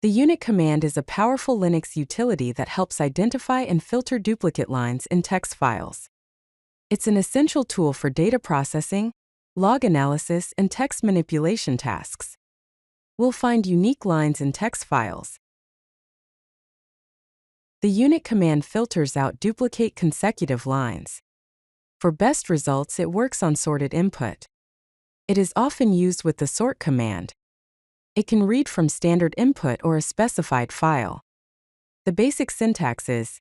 The uniq command is a powerful Linux utility that helps identify and filter duplicate lines in text files. It's an essential tool for data processing, log analysis, and text manipulation tasks. We'll find unique lines in text files. The uniq command filters out duplicate consecutive lines. For best results, it works on sorted input. It is often used with the sort command. It can read from standard input or a specified file. The basic syntax is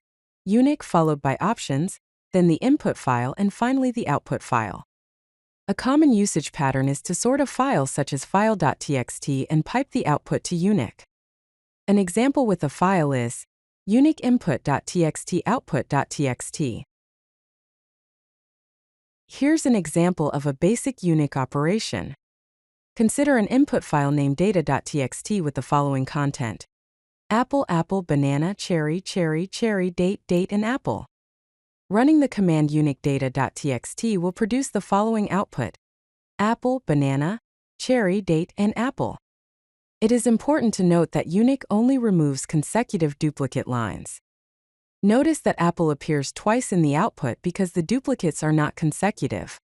uniq followed by options, then the input file, and finally the output file. A common usage pattern is to sort a file such as file.txt and pipe the output to uniq. An example with a file is uniq input.txt output.txt. Here's an example of a basic uniq operation. Consider an input file named data.txt with the following content: apple, apple, banana, cherry, cherry, cherry, date, date, and apple. Running the command uniq data.txt will produce the following output: apple, banana, cherry, date, and apple. It is important to note that uniq only removes consecutive duplicate lines. Notice that apple appears twice in the output because the duplicates are not consecutive.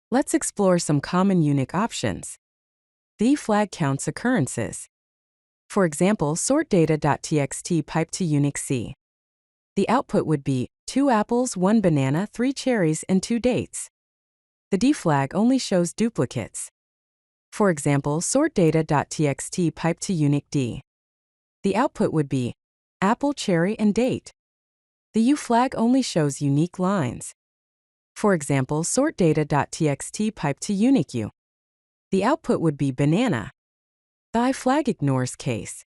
Let's explore some common uniq options. The flag counts occurrences. For example, sort data.txt pipe to uniq C. The output would be 2 apples, 1 banana, 3 cherries, and 2 dates. The D flag only shows duplicates. For example, sort data.txt pipe to uniq D. The output would be apple, cherry, and date. The U flag only shows unique lines. For example, sort data.txt pipe to uniq U. The output would be banana. The I flag ignores case.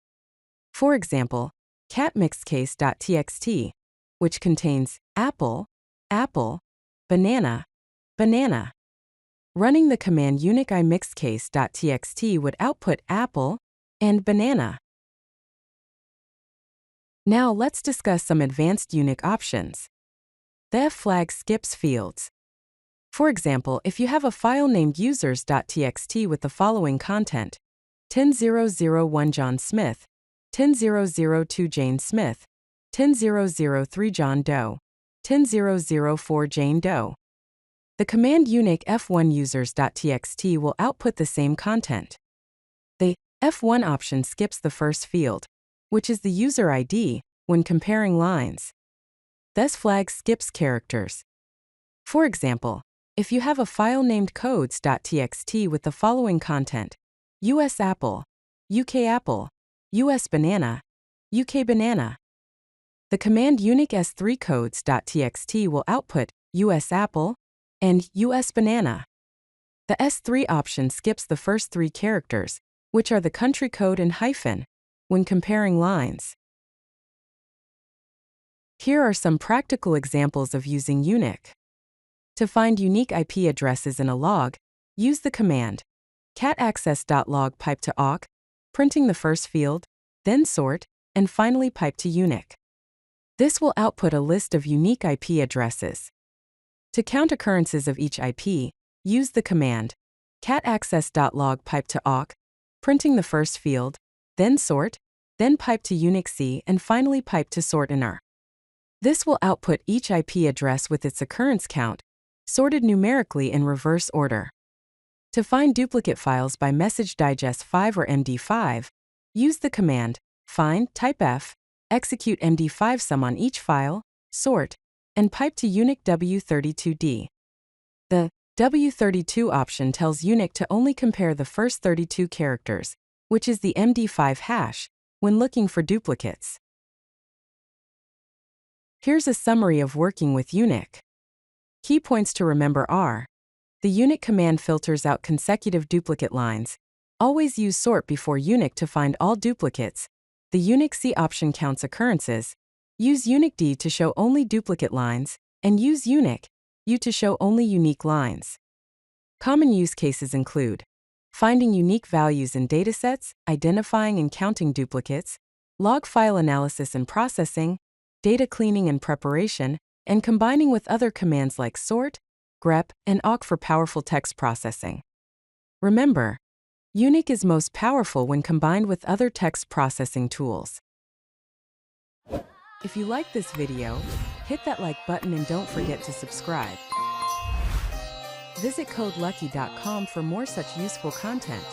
For example, cat mixedcase.txt, which contains apple, apple, banana, banana. Running the command uniq I mixedcase.txt would output apple and banana. Now let's discuss some advanced uniq options. The F flag skips fields. For example, if you have a file named users.txt with the following content: 10001 John Smith, 10002 Jane Smith, 10003 John Doe, 10004 Jane Doe. The command uniq f1 users.txt will output the same content. The f1 option skips the first field, which is the user ID, when comparing lines. This flag skips characters. For example, if you have a file named codes.txt with the following content: US apple, UK apple, US banana, UK banana. The command uniq s3 codes.txt will output US apple and US banana. The S3 option skips the first 3 characters, which are the country code and hyphen, when comparing lines. Here are some practical examples of using uniq. To find unique IP addresses in a log, use the command cat_access.log pipe to awk, printing the first field, then sort, and finally pipe to uniq. This will output a list of unique IP addresses. To count occurrences of each IP, use the command cat_access.log pipe to awk, printing the first field, then sort, then pipe to uniq C, and finally pipe to sort in R. This will output each IP address with its occurrence count, sorted numerically in reverse order. To find duplicate files by message digest 5 or MD5, use the command find type F, execute MD5 sum on each file, sort, and pipe to uniq W32D. The W32 option tells uniq to only compare the first 32 characters, which is the MD5 hash, when looking for duplicates. Here's a summary of working with uniq. Key points to remember are: the uniq command filters out consecutive duplicate lines. Always use sort before uniq to find all duplicates. The uniq C option counts occurrences. Use uniq D to show only duplicate lines, and use uniq U to show only unique lines. Common use cases include finding unique values in datasets, identifying and counting duplicates, log file analysis and processing, data cleaning and preparation, and combining with other commands like sort, grep, and awk for powerful text processing. Remember, uniq is most powerful when combined with other text processing tools. If you like this video, hit that like button and don't forget to subscribe. Visit codelucky.com for more such useful content.